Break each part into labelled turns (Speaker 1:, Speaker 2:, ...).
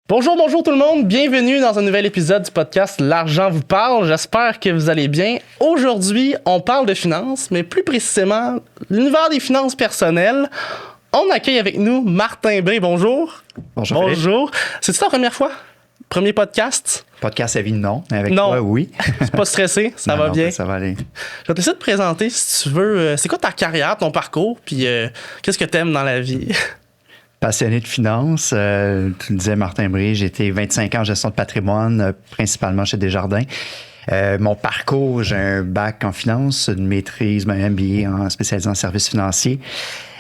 Speaker 1: Bonjour tout le monde, bienvenue dans un nouvel épisode du podcast L'argent vous parle, j'espère que vous allez bien. Aujourd'hui, on parle de finances, mais plus précisément l'univers des finances personnelles. On accueille avec nous Martin B, bonjour.
Speaker 2: Bonjour.
Speaker 1: Bonjour. C'est-tu ta première fois? Premier podcast?
Speaker 2: Podcast à vie, non. Mais avec
Speaker 1: non.
Speaker 2: toi, oui.
Speaker 1: Tu pas stressé, ça va bien.
Speaker 2: Ça va aller.
Speaker 1: Je vais te laisser te présenter si tu veux. C'est quoi ta carrière, ton parcours, puis qu'est-ce que t'aimes dans la vie?
Speaker 2: Passionné de finance. Tu le disais, Martin Bré, j'ai été 25 ans en gestion de patrimoine, principalement chez Desjardins. Mon parcours, j'ai un bac en finance, une maîtrise, un MBA en spécialisé en services financiers.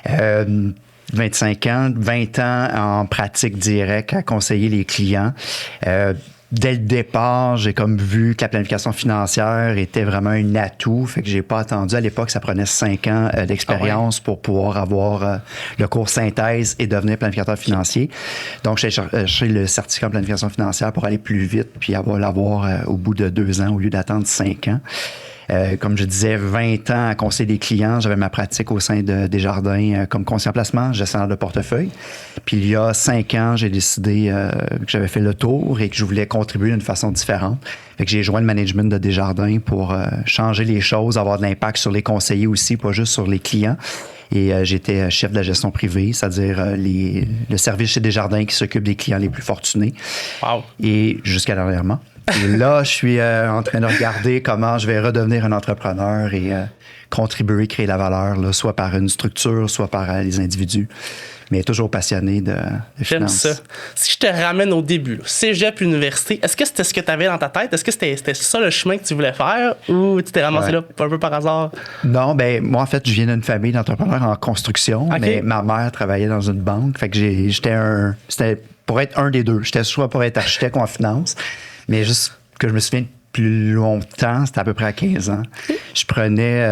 Speaker 2: 25 ans, 20 ans en pratique directe à conseiller les clients. Dès le départ, j'ai comme vu que la planification financière était vraiment un atout. Fait que j'ai pas attendu. À l'époque, ça prenait 5 ans d'expérience pour pouvoir avoir le cours synthèse et devenir planificateur financier. Donc, j'ai cherché le certificat en planification financière pour aller plus vite puis l'avoir au bout de 2 ans au lieu d'attendre 5 ans. Comme je disais, 20 ans à conseiller des clients. J'avais ma pratique au sein de Desjardins comme conseiller en placement, gestionnaire de portefeuille. Puis il y a 5 ans, j'ai décidé que j'avais fait le tour et que je voulais contribuer d'une façon différente. Fait que j'ai joint le management de Desjardins pour changer les choses, avoir de l'impact sur les conseillers aussi, pas juste sur les clients. Et j'étais chef de la gestion privée, c'est-à-dire le service chez Desjardins qui s'occupe des clients les plus fortunés.
Speaker 1: Wow.
Speaker 2: Et jusqu'à dernièrement. Et là, je suis en train de regarder comment je vais redevenir un entrepreneur et contribuer, créer la valeur, là, soit par une structure, soit par les individus. Mais toujours passionné de finance.
Speaker 1: J'aime ça. Si je te ramène au début, cégep, université, est-ce que c'était ce que tu avais dans ta tête? Est-ce que c'était ça le chemin que tu voulais faire ou tu t'es ramassé là un peu par hasard?
Speaker 2: Non, ben moi, en fait, je viens d'une famille d'entrepreneurs en construction, mais ma mère travaillait dans une banque. Fait que c'était pour être un des deux. J'étais soit pour être architecte ou en finance, mais juste que je me souviens de plus longtemps, c'était à peu près à 15 ans. Je prenais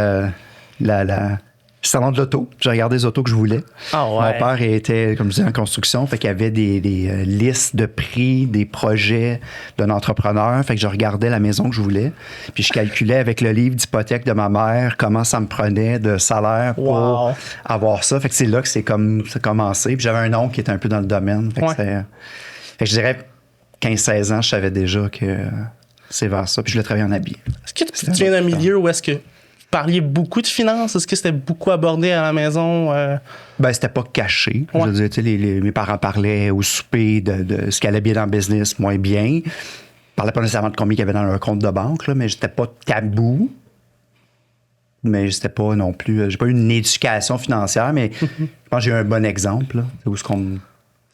Speaker 2: le salon de l'auto. Je regardais les autos que je voulais.
Speaker 1: Oh ouais.
Speaker 2: Mon père était, comme je disais, en construction. Fait qu'il y avait des listes de prix, des projets d'un entrepreneur. Fait que je regardais la maison que je voulais. Puis je calculais avec le livre d'hypothèque de ma mère comment ça me prenait de salaire pour avoir ça. Fait que c'est là que ça a commencé. Puis j'avais un oncle qui était un peu dans le domaine. Fait que je dirais 15-16 ans, je savais déjà que c'est vers ça. Puis je voulais travailler en habit.
Speaker 1: Est-ce que tu viens d'un milieu où est-ce que vous parliez beaucoup de finances? Est-ce que c'était beaucoup abordé à la maison?
Speaker 2: Ben, c'était pas caché. Je veux dire, tu sais, mes parents parlaient au souper de ce qui allait bien dans le business, moins bien. Ils parlaient pas nécessairement de combien il y avait dans leur compte de banque, là, mais j'étais pas tabou. Mais c'était pas non plus... J'ai pas eu une éducation financière, mais je pense que j'ai eu un bon exemple. Là, où ce qu'on...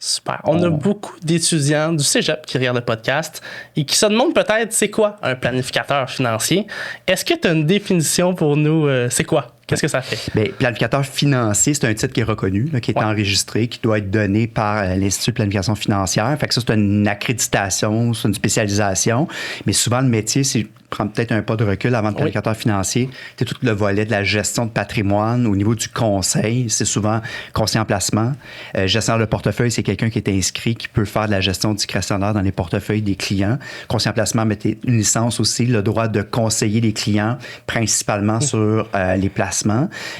Speaker 1: Super. On a beaucoup d'étudiants du cégep qui regardent le podcast et qui se demandent peut-être c'est quoi un planificateur financier. Est-ce que tu as une définition pour nous? C'est quoi? Qu'est-ce que ça fait?
Speaker 2: Bien, planificateur financier, c'est un titre qui est reconnu, là, qui est enregistré, qui doit être donné par l'Institut de planification financière. Fait que ça, c'est une accréditation, c'est une spécialisation. Mais souvent, le métier, c'est prendre peut-être un pas de recul avant de planificateur financier. C'est tout le volet de la gestion de patrimoine. Au niveau du conseil, c'est souvent conseiller en placement. Gestionnaire de portefeuille, c'est quelqu'un qui est inscrit, qui peut faire de la gestion discrétionnaire dans les portefeuilles des clients. Conseiller en placement, mettez une licence aussi, le droit de conseiller les clients, principalement sur les placements.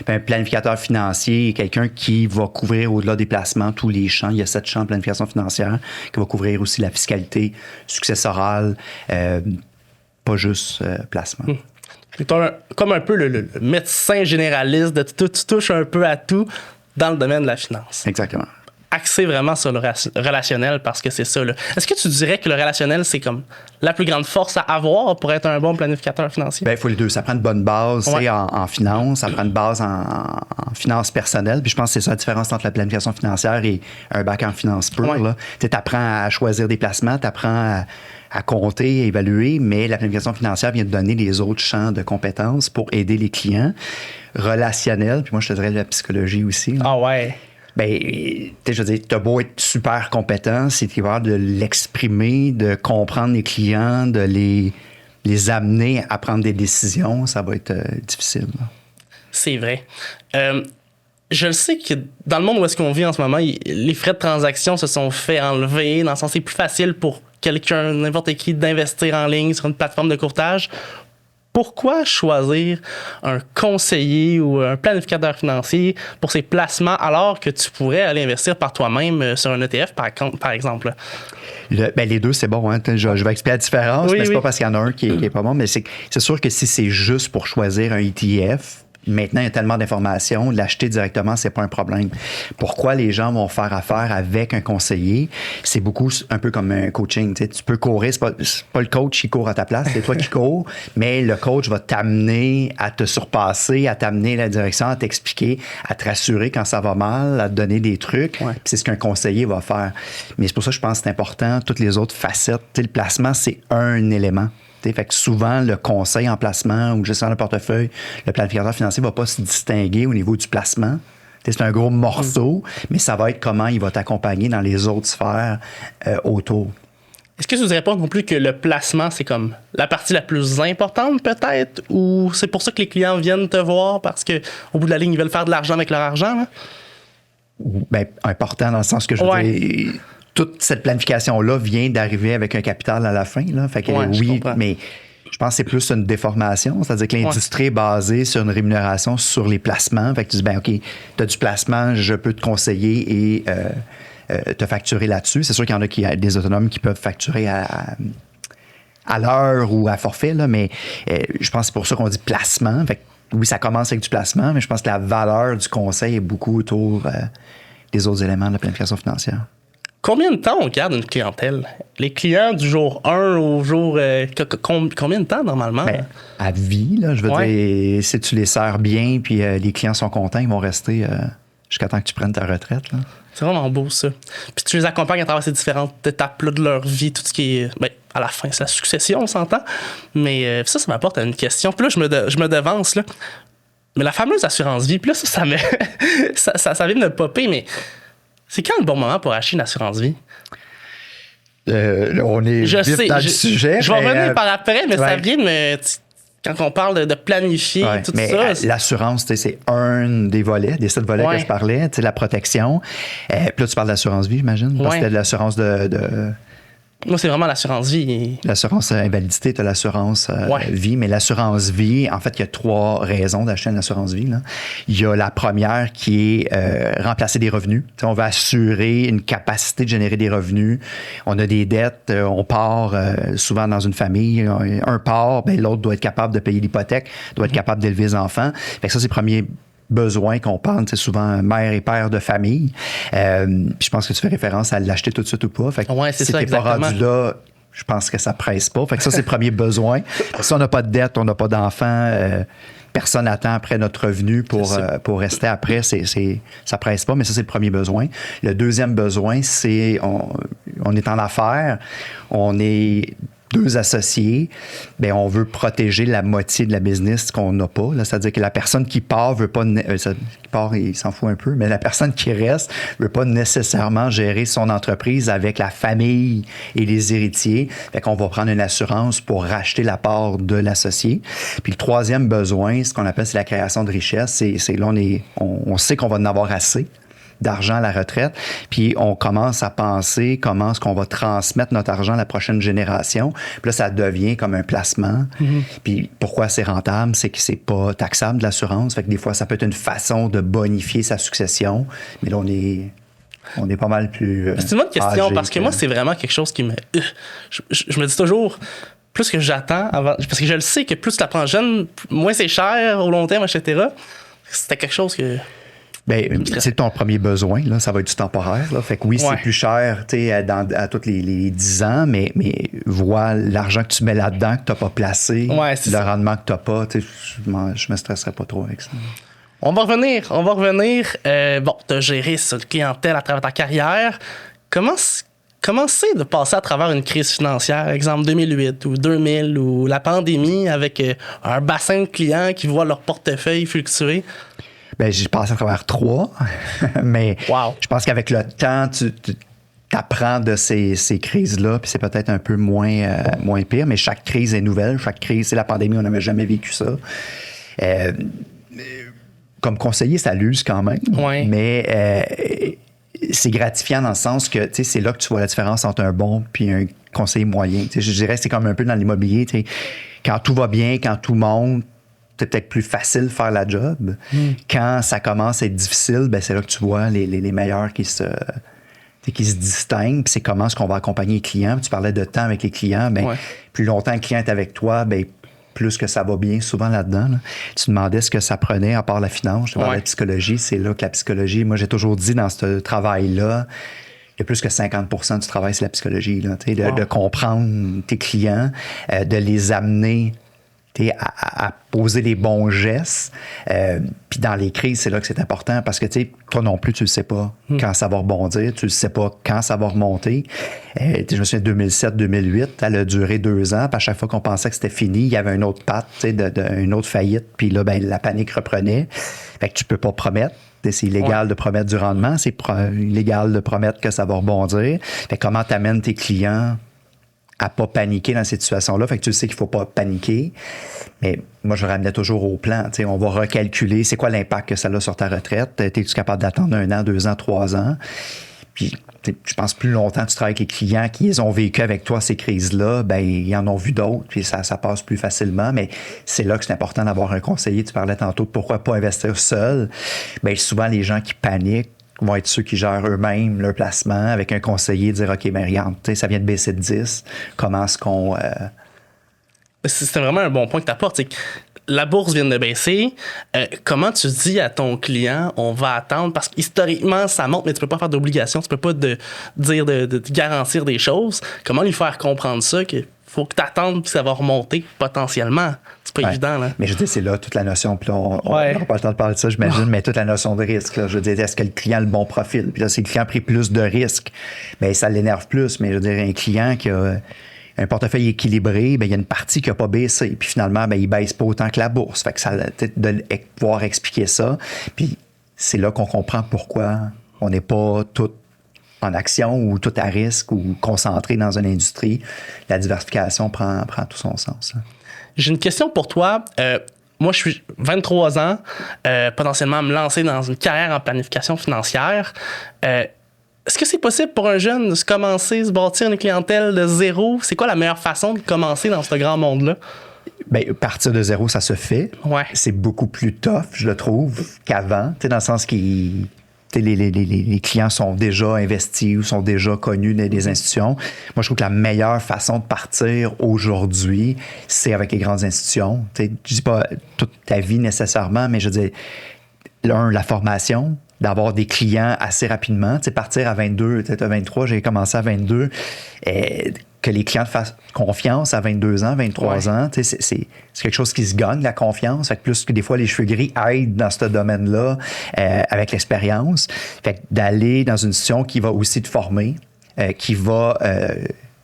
Speaker 2: Puis un planificateur financier est quelqu'un qui va couvrir au-delà des placements tous les champs. Il y a 7 champs de planification financière qui va couvrir aussi la fiscalité successorale, pas juste placement.
Speaker 1: C'est comme un peu le médecin généraliste de tu touches un peu à tout dans le domaine de la finance.
Speaker 2: Exactement.
Speaker 1: Axé vraiment sur le relationnel parce que c'est ça. Là. Est-ce que tu dirais que le relationnel, c'est comme la plus grande force à avoir pour être un bon planificateur financier?
Speaker 2: Bien, il faut les deux. Ça prend une bonne base en finance, ça prend une base en finance personnelle. Puis je pense que c'est ça la différence entre la planification financière et un bac en finance pure. Tu apprends à choisir des placements, tu apprends à compter, à évaluer, mais la planification financière vient te donner les autres champs de compétences pour aider les clients. Relationnel, puis moi, je te dirais la psychologie aussi.
Speaker 1: Ah ouais.
Speaker 2: Ben, je veux dire, t'as beau être super compétent, c'est capable de l'exprimer, de comprendre les clients, de les amener à prendre des décisions, ça va être difficile. Là.
Speaker 1: C'est vrai. Je le sais que dans le monde où est-ce qu'on vit en ce moment, les frais de transaction se sont fait enlever, dans le sens c'est plus facile pour quelqu'un, n'importe qui, d'investir en ligne sur une plateforme de courtage. Pourquoi choisir un conseiller ou un planificateur financier pour ses placements alors que tu pourrais aller investir par toi-même sur un ETF, par exemple?
Speaker 2: Les deux, c'est bon. Hein? Je vais expliquer la différence, mais c'est pas parce qu'il y en a un qui est pas bon. Mais c'est sûr que si c'est juste pour choisir un ETF, maintenant, il y a tellement d'informations, l'acheter directement, c'est pas un problème. Pourquoi les gens vont faire affaire avec un conseiller? C'est beaucoup un peu comme un coaching. Tu peux courir, c'est pas le coach qui court à ta place, c'est toi qui cours, mais le coach va t'amener à te surpasser, à t'amener la direction, à t'expliquer, à te rassurer quand ça va mal, à te donner des trucs. Ouais. C'est ce qu'un conseiller va faire. Mais c'est pour ça que je pense que c'est important. Toutes les autres facettes, le placement, c'est un élément. Fait que souvent, le conseil en placement ou gestion de portefeuille, le planificateur financier ne va pas se distinguer au niveau du placement. C'est un gros morceau, mais ça va être comment il va t'accompagner dans les autres sphères autour.
Speaker 1: Est-ce que tu ne dirais pas non plus que le placement, c'est comme la partie la plus importante peut-être? Ou c'est pour ça que les clients viennent te voir parce qu'au bout de la ligne, ils veulent faire de l'argent avec leur argent? Là?
Speaker 2: Bien, important dans le sens que je veux dire... Toute cette planification-là vient d'arriver avec un capital à la fin. Là. Fait que oui, mais je pense que c'est plus une déformation. C'est-à-dire que l'industrie est basée sur une rémunération sur les placements. Fait que tu dis, OK, tu as du placement, je peux te conseiller et te facturer là-dessus. C'est sûr qu'il y en a des autonomes qui peuvent facturer à l'heure ou à forfait, là, mais je pense que c'est pour ça qu'on dit placement. Fait que, oui, ça commence avec du placement, mais je pense que la valeur du conseil est beaucoup autour des autres éléments de la planification financière.
Speaker 1: Combien de temps on garde une clientèle? Les clients du jour 1 au jour... combien de temps, normalement?
Speaker 2: Ben, à vie, là, je veux dire, si tu les sers bien puis les clients sont contents, ils vont rester jusqu'à temps que tu prennes ta retraite. Là.
Speaker 1: C'est vraiment beau, ça. Puis tu les accompagnes à travers ces différentes étapes-là de leur vie, tout ce qui est... Ben, à la fin, c'est la succession, on s'entend. Mais ça m'apporte à une question. Puis là, je me devance, là. Mais la fameuse assurance-vie, puis là, ça vient de me popper, mais... C'est quand le bon moment pour acheter une assurance-vie?
Speaker 2: On est vite dans le sujet.
Speaker 1: Je vais revenir par après, mais ça vient de me... Quand on parle de planifier tout ça...
Speaker 2: L'assurance, c'est un des volets, des 7 volets que je parlais, la protection. Puis là, tu parles d'assurance-vie, j'imagine? Parce que c'était de l'assurance de...
Speaker 1: Moi, c'est vraiment l'assurance-vie.
Speaker 2: L'assurance invalidité, tu as l'assurance vie, mais l'assurance vie, en fait, il y a 3 raisons d'acheter une assurance vie. Là. Il y a la première qui est remplacer des revenus. T'sais, on va assurer une capacité de générer des revenus. On a des dettes, on part souvent dans une famille. Un part, ben, l'autre doit être capable de payer l'hypothèque, doit être capable d'élever les enfants. Fait que ça, c'est le premier besoin qu'on parle, c'est souvent mère et père de famille. Puis je pense que tu fais référence à l'acheter tout de suite ou pas. Fait que
Speaker 1: c'est
Speaker 2: si
Speaker 1: ça,
Speaker 2: t'es pas rendu là, je pense que ça presse pas. Fait que ça, c'est le premier besoin. Si on n'a pas de dette, on n'a pas d'enfant, personne n'attend après notre revenu pour rester après. Ça presse pas, mais ça, c'est le premier besoin. Le deuxième besoin, c'est on est en affaires, on est 2 associés, bien, on veut protéger la moitié de la business qu'on n'a pas. Là. C'est-à-dire que la personne qui part veut pas... qui part, il s'en fout un peu, mais la personne qui reste veut pas nécessairement gérer son entreprise avec la famille et les héritiers. Fait qu'on va prendre une assurance pour racheter la part de l'associé. Puis le troisième besoin, ce qu'on appelle, c'est la création de richesse. C'est là, on sait qu'on va en avoir assez d'argent à la retraite, puis on commence à penser comment est-ce qu'on va transmettre notre argent à la prochaine génération. Puis là, ça devient comme un placement. Mm-hmm. Puis pourquoi c'est rentable? C'est que c'est pas taxable de l'assurance. Fait que des fois, ça peut être une façon de bonifier sa succession. Mais là, on est pas mal plus
Speaker 1: c'est une bonne question, parce que moi, c'est vraiment quelque chose qui me... Je me dis toujours... Plus que j'attends avant... Parce que je le sais que plus tu la prends jeune, moins c'est cher au long terme, etc. C'était quelque chose que...
Speaker 2: Bien, c'est ton premier besoin, là, ça va être du temporaire. Là. Fait que oui, c'est plus cher à tous les 10 ans, mais vois l'argent que tu mets là-dedans, que tu n'as pas placé, le rendement que tu n'as pas, je me stresserais pas trop avec ça.
Speaker 1: On va revenir. Bon, tu as géré cette clientèle à travers ta carrière. Comment c'est de passer à travers une crise financière, exemple 2008 ou 2000 ou la pandémie avec un bassin de clients qui voient leur portefeuille fluctuer?
Speaker 2: Bien, j'ai passé à travers 3, mais je pense qu'avec le temps, tu apprends de ces crises-là, puis c'est peut-être un peu moins pire, mais chaque crise est nouvelle. Chaque crise, c'est la pandémie, on n'avait jamais vécu ça. Comme conseiller, ça l'use quand même, mais c'est gratifiant dans le sens que c'est là que tu vois la différence entre un bon puis un conseiller moyen. Je dirais que c'est comme un peu dans l'immobilier. Quand tout va bien, quand tout monte, c'est peut-être plus facile de faire la job. Quand ça commence à être difficile, ben c'est là que tu vois les meilleurs qui se distinguent. Puis c'est comment est-ce qu'on va accompagner les clients. Puis tu parlais de temps avec les clients. Ben, plus longtemps le client est avec toi, ben, plus que ça va bien souvent là-dedans. Là. Tu demandais ce que ça prenait à part la finance. Je te parlais de psychologie. C'est là que la psychologie, moi j'ai toujours dit dans ce travail-là, il y a plus que 50% du travail, c'est la psychologie. Là, de comprendre tes clients, de les amener à poser les bons gestes. Puis dans les crises, c'est là que c'est important parce que toi non plus, tu ne sais pas quand ça va rebondir, tu ne sais pas quand ça va remonter. Je me souviens, 2007-2008, elle a duré 2 ans. Puis à chaque fois qu'on pensait que c'était fini, il y avait une autre patte, une autre faillite. Puis là, ben, la panique reprenait. Fait que tu ne peux pas promettre. C'est illégal de promettre du rendement. C'est illégal de promettre que ça va rebondir. Fait que comment tu amènes tes clients à pas paniquer dans cette situation-là. Fait que tu sais qu'il faut pas paniquer. Mais moi, je ramenais toujours au plan. On va recalculer c'est quoi l'impact que ça a sur ta retraite. Es-tu capable d'attendre 1 an, 2 ans, 3 ans? Puis, je pense plus longtemps tu travailles avec les clients qui ont vécu avec toi ces crises-là, ben ils en ont vu d'autres, puis ça passe plus facilement. Mais c'est là que c'est important d'avoir un conseiller. Tu parlais tantôt de pourquoi pas investir seul. Ben souvent, les gens qui paniquent vont être ceux qui gèrent eux-mêmes leur placement avec un conseiller, dire OK, ben regarde, ça vient de baisser de 10. Comment est-ce qu'on.
Speaker 1: C'est vraiment un bon point que tu apportes. La bourse vient de baisser. Comment tu dis à ton client, on va attendre? Parce qu'historiquement, ça monte, mais tu peux pas faire d'obligation, tu peux pas dire de garantir des choses. Comment lui faire comprendre ça? Qu'il faut que tu attendes puis ça va remonter potentiellement. C'est pas évident, là.
Speaker 2: Mais je dis, c'est là toute la notion. Puis là, on n'aura pas le temps de parler de ça, j'imagine, mais toute la notion de risque. Là, je veux dire, est-ce que le client a le bon profil? Puis là, si le client a pris plus de risques, bien, ça l'énerve plus. Mais je veux dire, un client qui a un portefeuille équilibré, bien, il y a une partie qui n'a pas baissé. Puis finalement, bien, il ne baisse pas autant que la bourse. Fait que ça, de pouvoir expliquer ça. Puis c'est là qu'on comprend pourquoi on n'est pas tout en action ou tout à risque ou concentré dans une industrie. La diversification prend tout son sens. Là.
Speaker 1: J'ai une question pour toi. Moi, je suis 23 ans, potentiellement à me lancer dans une carrière en planification financière. Est-ce que c'est possible pour un jeune de se bâtir une clientèle de zéro? C'est quoi la meilleure façon de commencer dans ce grand monde-là?
Speaker 2: Bien, partir de zéro, ça se fait.
Speaker 1: Ouais.
Speaker 2: C'est beaucoup plus tough, je le trouve, qu'avant. Dans le sens qu'il... Les clients sont déjà investis ou sont déjà connus des institutions. Moi, je trouve que la meilleure façon de partir aujourd'hui, c'est avec les grandes institutions. Je ne dis pas toute ta vie nécessairement, mais je veux dire, la formation, d'avoir des clients assez rapidement. Partir à 22, peut-être à 23, j'ai commencé à 22. Que les clients te fassent confiance à 22 ans, 23 ans, c'est quelque chose qui se gagne, la confiance. Fait que plus que des fois, les cheveux gris aident dans ce domaine-là avec l'expérience. Fait que d'aller dans une institution qui va aussi te former, qui va...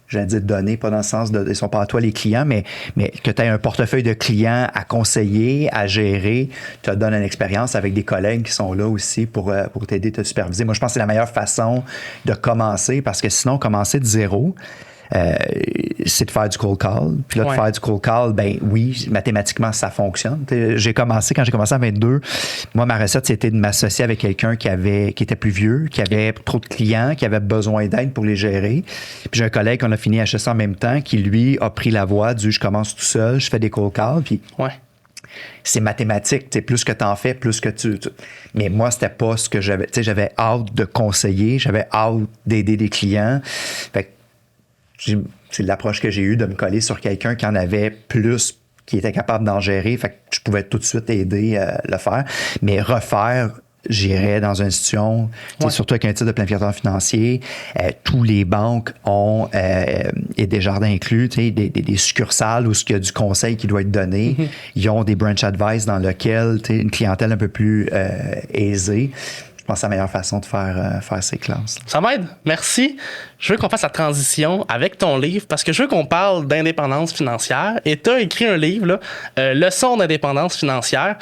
Speaker 2: j'allais dire donner, pas dans le sens de... Ils sont pas à toi les clients, mais que tu aies un portefeuille de clients à conseiller, à gérer, te donne une expérience avec des collègues qui sont là aussi pour t'aider, te superviser. Moi, je pense que c'est la meilleure façon de commencer parce que sinon, commencer de zéro, c'est de faire du cold call. Puis là, de faire du cold call, ben oui, mathématiquement, ça fonctionne. Quand j'ai commencé à 22, moi, ma recette, c'était de m'associer avec quelqu'un qui était plus vieux, qui avait trop de clients, qui avait besoin d'aide pour les gérer. Puis j'ai un collègue qu'on a fini HSA en même temps qui, lui, a pris la voie du « je commence tout seul, je fais des cold calls ». Puis c'est mathématique. Plus que tu en fais, plus que tu... Mais moi, c'était pas ce que j'avais. J'avais hâte de conseiller, j'avais hâte d'aider des clients. Fait que c'est l'approche que j'ai eue de me coller sur quelqu'un qui en avait plus, qui était capable d'en gérer. Fait que je pouvais tout de suite aider à le faire. Mais refaire, j'irais dans une institution, surtout avec un titre de planificateur financier. Tous les banques ont, et Desjardins inclus, des succursales où il y a du conseil qui doit être donné. Mm-hmm. Ils ont des branch advice dans lesquels une clientèle un peu plus aisée. Je pense que c'est la meilleure façon de faire ces classes.
Speaker 1: Ça m'aide. Merci. Je veux qu'on fasse la transition avec ton livre parce que je veux qu'on parle d'indépendance financière. Et tu as écrit un livre, là, Leçon d'indépendance financière.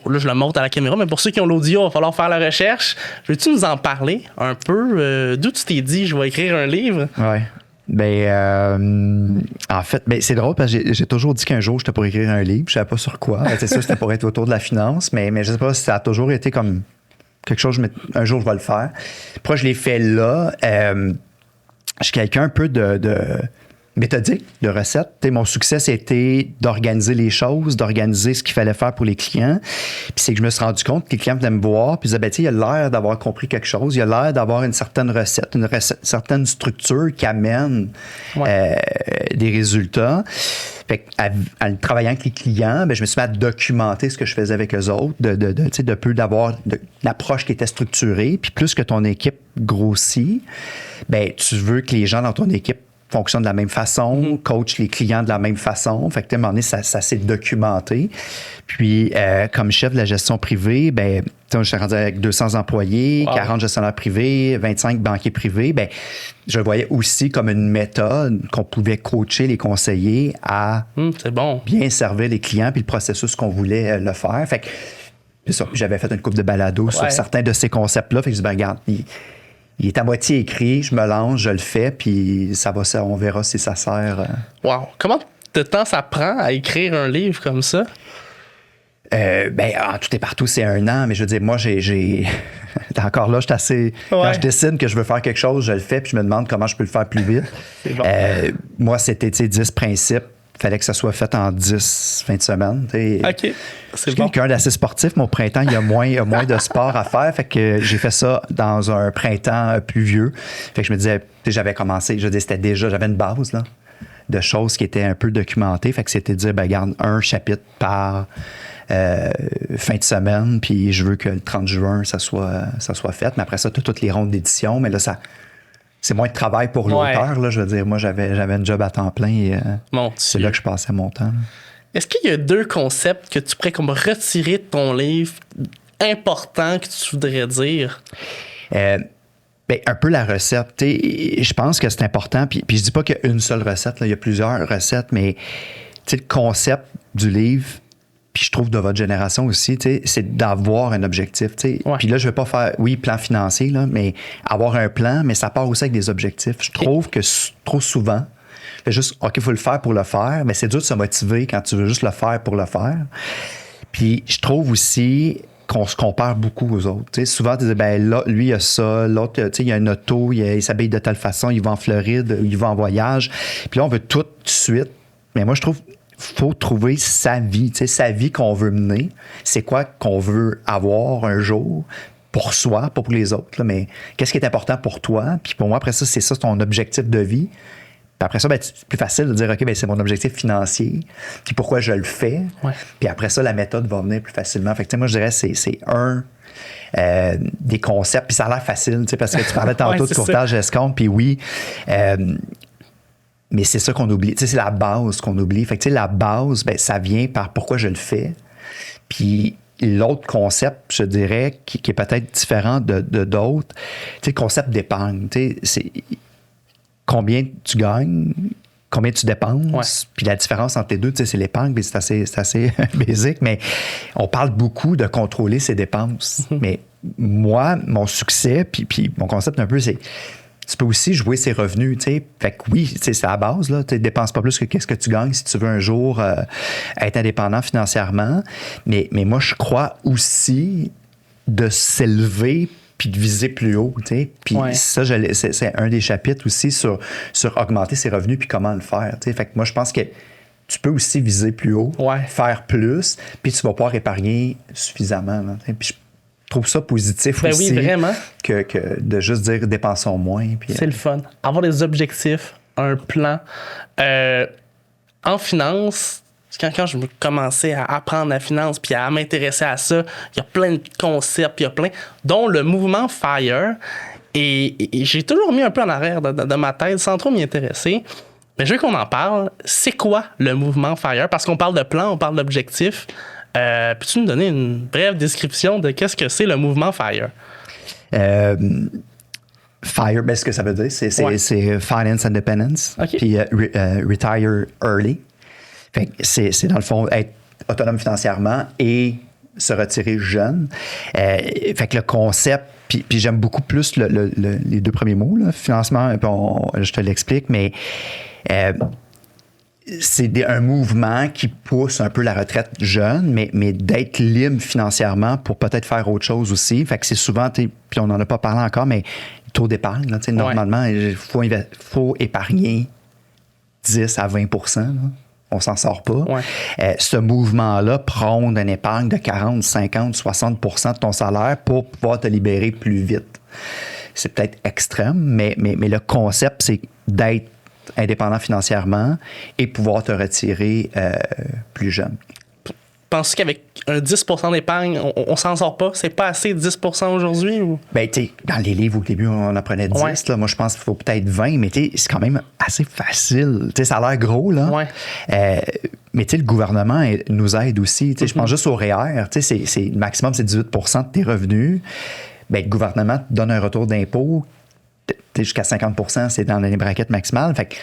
Speaker 1: Là, je le montre à la caméra, mais pour ceux qui ont l'audio, il va falloir faire la recherche. Veux-tu nous en parler un peu? D'où tu t'es dit, je vais écrire un livre?
Speaker 2: Oui. En fait, c'est drôle parce que j'ai toujours dit qu'un jour, j'étais pour écrire un livre. Je ne savais pas sur quoi. C'est sûr, c'était pour être autour de la finance, mais je ne sais pas si ça a toujours été comme quelque chose, un jour, je vais le faire. Pourquoi je l'ai fait là? Je suis quelqu'un un peu de méthodique, de recette. T'sais, mon succès, c'était d'organiser les choses, d'organiser ce qu'il fallait faire pour les clients. Puis c'est que je me suis rendu compte que les clients venaient me voir, puis ils disaient, ben, il a l'air d'avoir compris quelque chose, il a l'air d'avoir une certaine recette, une certaine structure qui amène des résultats. Fait en travaillant avec les clients, ben, je me suis mis à documenter ce que je faisais avec eux autres, de peu d'avoir une approche qui était structurée. Puis plus que ton équipe grossit, ben, tu veux que les gens dans ton équipe fonctionnent de la même façon, coach les clients de la même façon. Fait que à un moment donné, ça s'est documenté. Puis, comme chef de la gestion privée, ben, je suis rendu avec 200 employés, 40 gestionnaires privés, 25 banquiers privés. Ben, je le voyais aussi comme une méthode qu'on pouvait coacher les conseillers à
Speaker 1: c'est bon.
Speaker 2: Bien servir les clients puis le processus qu'on voulait le faire. Fait que, c'est ça. J'avais fait une couple de balados sur certains de ces concepts-là. Fait que je dis, ben, regarde, il est à moitié écrit, je me lance, je le fais, puis on verra si ça sert.
Speaker 1: Wow! Comment de temps ça prend à écrire un livre comme ça?
Speaker 2: Tout et partout, c'est 1 an, mais je veux dire, moi, j'ai encore là, je suis assez. Quand je décide que je veux faire quelque chose, je le fais, puis je me demande comment je peux le faire plus vite.
Speaker 1: C'est bon.
Speaker 2: Moi, c'était 10 principes. Il fallait que ça soit fait en 10 fins de semaine.
Speaker 1: OK.
Speaker 2: Je suis quelqu'un d'assez sportif, mais au printemps, il y a moins de sport à faire. Fait que j'ai fait ça dans un printemps pluvieux. Fait que je me disais, j'avais commencé, j'avais une base là, de choses qui étaient un peu documentées. Fait que c'était de dire, ben, regarde, un chapitre par fin de semaine, puis je veux que le 30 juin, ça soit fait. Mais après ça, tu as toutes les rondes d'édition. Mais là, c'est moins de travail pour l'auteur. Là, je veux dire, moi, j'avais un job à temps plein et c'est là que je passais mon temps. Là.
Speaker 1: Est-ce qu'il y a 2 concepts que tu pourrais comme retirer de ton livre importants que tu voudrais dire?
Speaker 2: Un peu la recette. Je pense que c'est important. Puis je dis pas qu'il y a une seule recette. Là, il y a plusieurs recettes, mais le concept du livre, puis je trouve de votre génération aussi, c'est d'avoir un objectif. Puis là, je ne vais pas faire, plan financier, là, mais avoir un plan, mais ça part aussi avec des objectifs. Je trouve que trop souvent, c'est juste, OK, il faut le faire pour le faire, mais c'est dur de se motiver quand tu veux juste le faire pour le faire. Puis je trouve aussi qu'on se compare beaucoup aux autres. T'sais, souvent, tu dis, ben là, lui, il a ça, l'autre, il a une auto, il s'habille de telle façon, il va en Floride, il va en voyage. Puis là, on veut tout de suite. Mais moi, je trouve faut trouver sa vie, sa vie qu'on veut mener. C'est quoi qu'on veut avoir un jour pour soi, pas pour les autres, là, mais qu'est-ce qui est important pour toi? Puis pour moi, après ça, c'est ça ton objectif de vie. Puis après ça, c'est plus facile de dire, OK, c'est mon objectif financier. Puis pourquoi je le fais?
Speaker 1: Ouais.
Speaker 2: Puis après ça, la méthode va venir plus facilement. Fait que moi, je dirais c'est un des concepts. Puis ça a l'air facile, parce que tu parlais tantôt de courtage escompte. Puis oui, mais c'est ça qu'on oublie. C'est la base qu'on oublie. Fait que la base, ça vient par pourquoi je le fais. Puis l'autre concept, je dirais, qui est peut-être différent de d'autres, le concept d'épargne. C'est combien tu gagnes, combien tu dépenses. Puis la différence entre les deux, c'est l'épargne, puis c'est assez basique, mais on parle beaucoup de contrôler ses dépenses. Mais moi, mon succès, puis mon concept un peu, c'est tu peux aussi jouer ses revenus, tu sais. Fait que oui, c'est à la base, là. Tu ne dépenses pas plus que qu'est-ce que tu gagnes si tu veux un jour être indépendant financièrement. Mais moi, je crois aussi de s'élever puis de viser plus haut, tu sais. Puis ça, c'est un des chapitres aussi sur augmenter ses revenus puis comment le faire, tu sais. Fait que moi, je pense que tu peux aussi viser plus haut, faire plus, puis tu vas pouvoir épargner suffisamment, là, puis je trouve ça positif aussi.
Speaker 1: Oui, vraiment.
Speaker 2: Que de juste dire dépensons moins. Puis,
Speaker 1: c'est le fun. Avoir des objectifs, un plan. En finance, quand je commençais à apprendre la finance puis à m'intéresser à ça, il y a plein de concepts, dont le mouvement FIRE. Et j'ai toujours mis un peu en arrière de ma tête sans trop m'y intéresser. Mais je veux qu'on en parle. C'est quoi le mouvement FIRE? Parce qu'on parle de plan, on parle d'objectifs. Peux-tu nous donner une brève description de qu'est-ce que c'est le mouvement FIRE?
Speaker 2: FIRE, ce que ça veut dire, c'est Finance Independence, puis Retire Early. Fait que c'est dans le fond être autonome financièrement et se retirer jeune. Fait que le concept, puis j'aime beaucoup plus les 2 premiers mots, là, financement, je te l'explique, mais un mouvement qui pousse un peu la retraite jeune, mais d'être libre financièrement pour peut-être faire autre chose aussi. Fait que c'est souvent, puis on n'en a pas parlé encore, mais taux d'épargne, là, normalement, il faut épargner 10 à 20 %. Là. On s'en sort pas.
Speaker 1: Ouais.
Speaker 2: Ce mouvement-là prône une épargne de 40, 50, 60 % de ton salaire pour pouvoir te libérer plus vite. C'est peut-être extrême, mais le concept, c'est d'être indépendant financièrement et pouvoir te retirer plus jeune.
Speaker 1: Penses-tu qu'avec un 10 % d'épargne, on s'en sort pas? C'est pas assez 10 % aujourd'hui? Ou?
Speaker 2: Ben, tu sais, dans les livres, au début, on apprenait 10.
Speaker 1: Ouais.
Speaker 2: Là. Moi, je pense qu'il faut peut-être 20, mais tu sais, c'est quand même assez facile. Tu sais, ça a l'air gros, là.
Speaker 1: Ouais.
Speaker 2: Mais tu sais, le gouvernement nous aide aussi. Tu sais, je pense juste au REER. Tu sais, le maximum, c'est 18 % de tes revenus. Ben, le gouvernement te donne un retour d'impôt. Jusqu'à 50 %, c'est dans les braquettes maximales. Fait que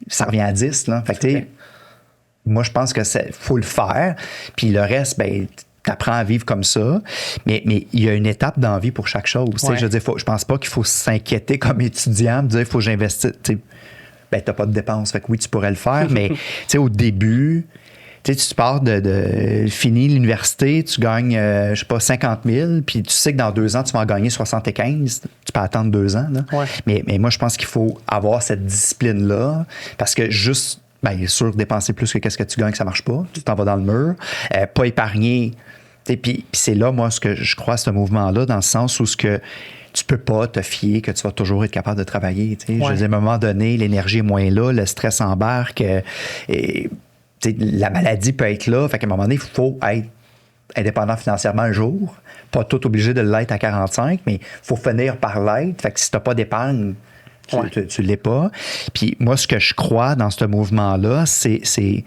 Speaker 2: ça revient à 10. Là. Fait que, tu sais, moi, je pense que faut le faire. Puis le reste, ben, tu apprends à vivre comme ça. Mais il y a une étape dans la vie pour chaque chose.
Speaker 1: Ouais.
Speaker 2: Je veux dire, je pense pas qu'il faut s'inquiéter comme étudiant, de dire il faut que j'investisse. Ben, tu n'as pas de dépenses. Fait que oui, tu pourrais le faire. Mais au début, tu pars de finis l'université, tu gagnes, je sais pas, 50 000, puis tu sais que dans 2 ans, tu vas en gagner 75. Tu peux attendre 2 ans. Là.
Speaker 1: Ouais.
Speaker 2: Mais moi, je pense qu'il faut avoir cette discipline-là parce que juste, bien sûr, dépenser plus que qu'est-ce que tu gagnes, ça marche pas. Tu t'en vas dans le mur. Pas épargner. Puis c'est là, moi, ce que je crois à ce mouvement-là, dans le sens où tu peux pas te fier que tu vas toujours être capable de travailler. Ouais. Je veux dire, à un moment donné, l'énergie est moins là, le stress embarque. La maladie peut être là. Fait qu'à un moment donné, il faut être indépendant financièrement un jour. Pas tout obligé de l'être à 45, mais il faut finir par l'être. Fait que si tu n'as pas d'épargne, tu l'es pas. Puis moi, ce que je crois dans ce mouvement-là, c'est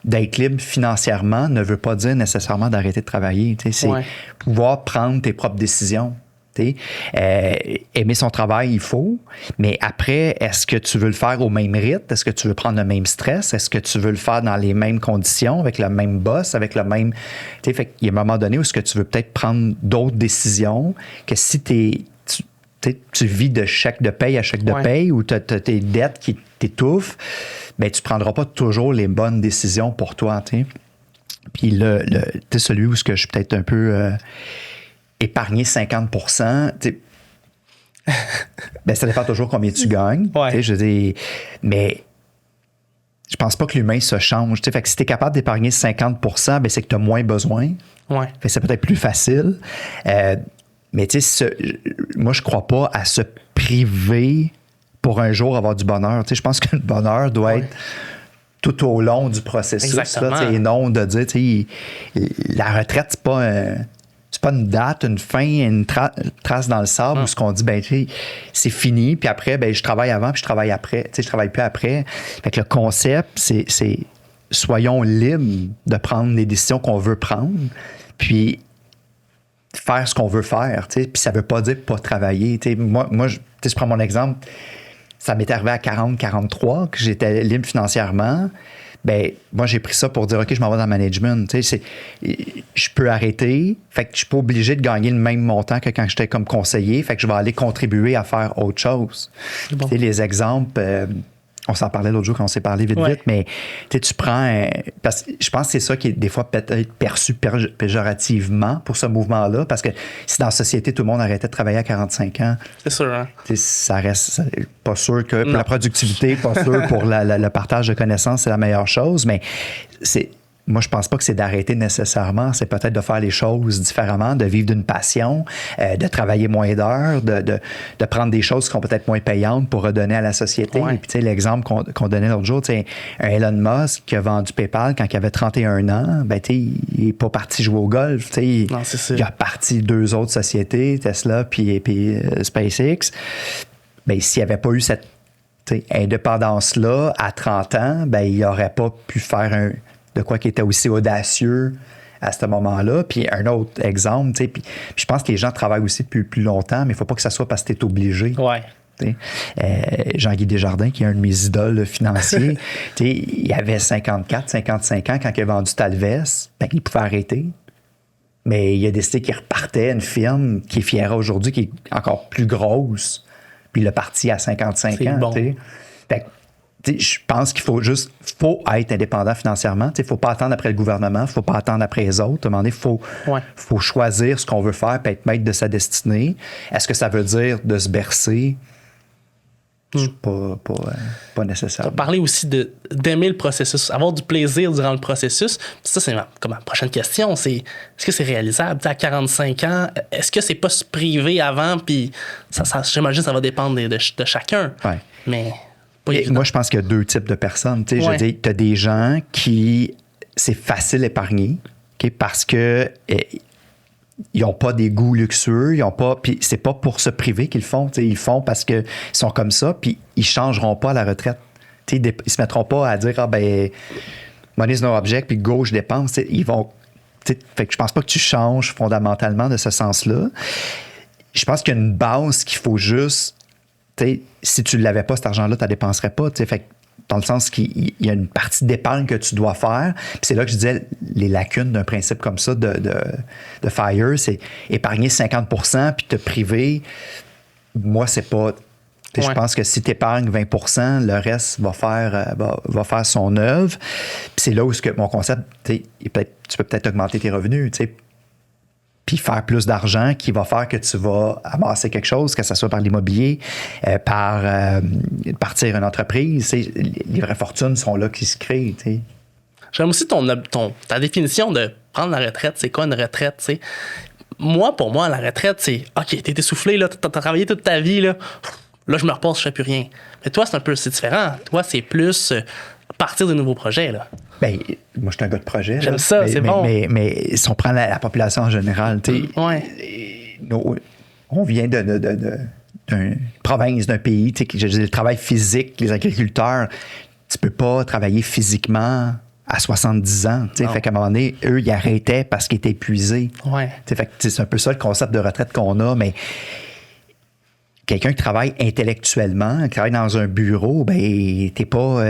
Speaker 2: d'être libre financièrement ne veut pas dire nécessairement d'arrêter de travailler. C'est pouvoir prendre tes propres décisions. Aimer son travail, il faut, mais après, est-ce que tu veux le faire au même rythme? Est-ce que tu veux prendre le même stress? Est-ce que tu veux le faire dans les mêmes conditions, avec le même boss, avec le même... Fait qu'il y a un moment donné où est-ce que tu veux peut-être prendre d'autres décisions que si tu vis de chèque de paye à chèque de paye ou tu as tes dettes qui t'étouffent, ben tu ne prendras pas toujours les bonnes décisions pour toi. T'sais. Puis celui où je suis peut-être un peu... épargner 50 %, ben ça dépend toujours combien tu gagnes. Je dis, mais je pense pas que l'humain se change. Fait que si tu es capable d'épargner 50 %, ben c'est que tu as moins besoin. Fait que c'est peut-être plus facile. Mais moi, je crois pas à se priver pour un jour avoir du bonheur. Je pense que le bonheur doit être tout au long du processus. Là, et non de dire, la retraite, c'est pas une date, une fin, une trace dans le sable où ce qu'on dit, ben, c'est fini, puis après, ben, je travaille avant, puis je travaille après. Je travaille plus après. Fait que le concept, c'est soyons libres de prendre les décisions qu'on veut prendre, puis faire ce qu'on veut faire. Puis ça veut pas dire pas travailler. Moi je prends mon exemple, ça m'est arrivé à 40, 43, que j'étais libre financièrement. Ben moi, j'ai pris ça pour dire, OK, je m'en vais dans le management. Je peux arrêter. Fait que je suis pas obligé de gagner le même montant que quand j'étais comme conseiller. Fait que je vais aller contribuer à faire autre chose. Bon. Les exemples, on s'en parlait l'autre jour quand on s'est parlé vite, mais tu prends... parce que je pense que c'est ça qui est des fois peut-être perçu péjorativement pour ce mouvement-là, parce que si dans la société, tout le monde arrêtait de travailler à 45 ans...
Speaker 1: C'est sûr, hein?
Speaker 2: Ça reste pas sûr que pour la productivité, pas sûr pour le partage de connaissances, c'est la meilleure chose, mais moi, je pense pas que c'est d'arrêter nécessairement. C'est peut-être de faire les choses différemment, de vivre d'une passion, de travailler moins d'heures, de prendre des choses qui sont peut-être moins payantes pour redonner à la société. Et puis, l'exemple qu'on donnait l'autre jour, un Elon Musk qui a vendu PayPal quand il avait 31 ans, ben, il n'est pas parti jouer au golf. Il a parti 2 autres sociétés, Tesla puis SpaceX. Ben, s'il n'y avait pas eu cette indépendance-là à 30 ans, ben, il n'aurait pas pu faire de quoi qui était aussi audacieux à ce moment-là. Puis un autre exemple, puis je pense que les gens travaillent aussi plus longtemps, mais il ne faut pas que ça soit parce que tu es obligé. Jean-Guy Desjardins, qui est un de mes idoles financiers, il avait 54, 55 ans quand il a vendu Talvez, ben, il pouvait arrêter. Mais il a décidé qu'il repartait une firme qui est fière aujourd'hui, qui est encore plus grosse, puis il est parti à 55 ans.
Speaker 1: Bon.
Speaker 2: Fait je pense qu'il faut être indépendant financièrement. Il ne faut pas attendre après le gouvernement, il ne faut pas attendre après les autres. À un moment donné, faut choisir ce qu'on veut faire et être maître de sa destinée. Est-ce que ça veut dire de se bercer? Pas nécessaire.
Speaker 1: On va parler aussi d'aimer le processus, avoir du plaisir durant le processus. Ça, c'est ma prochaine question. Est-ce que c'est réalisable? À 45 ans, est-ce que c'est pas se priver avant? Puis j'imagine que ça va dépendre de chacun.
Speaker 2: Ouais.
Speaker 1: Mais
Speaker 2: moi, je pense qu'il y a deux types de personnes. Je veux dire, tu as des gens qui, c'est facile d'épargner parce que ils n'ont pas des goûts luxueux, puis c'est pas pour se priver qu'ils le font. Ils le font parce qu'ils sont comme ça, puis ils changeront pas à la retraite. Ils se mettront pas à dire money is no object, puis go, je dépense. Ils vont. Fait que je pense pas que tu changes fondamentalement de ce sens-là. Je pense qu'il y a une base qu'il faut juste. Si tu ne l'avais pas, cet argent-là, tu ne dépenserais pas. Fait que, dans le sens qu'il y a une partie d'épargne que tu dois faire. Puis c'est là que je disais les lacunes d'un principe comme ça de FIRE, c'est épargner 50% puis te priver. Moi, c'est pas. Je pense que si tu épargnes 20%, le reste va faire son œuvre. Puis c'est là où mon concept, tu peux peut-être augmenter tes revenus, puis faire plus d'argent qui va faire que tu vas amasser quelque chose, que ce soit par l'immobilier, par partir une entreprise. Les vraies fortunes sont là qui se créent. T'sais.
Speaker 1: J'aime aussi ta définition de prendre la retraite. C'est quoi une retraite? T'sais? Pour moi, la retraite, c'est OK, t'es essoufflé, t'as travaillé toute ta vie, là je me repose, je fais plus rien. Mais toi, c'est différent. Toi, c'est plus partir de nouveaux projets. Là.
Speaker 2: Ben, moi, je suis un gars de projet.
Speaker 1: J'aime ça, c'est bon.
Speaker 2: Mais si on prend la population en général, on vient d'une province, d'un pays, le travail physique, les agriculteurs, tu peux pas travailler physiquement à 70 ans. Fait qu'à un moment donné, eux, ils arrêtaient parce qu'ils étaient épuisés. Fait que c'est un peu ça le concept de retraite qu'on a, mais quelqu'un qui travaille intellectuellement, qui travaille dans un bureau, t'es pas.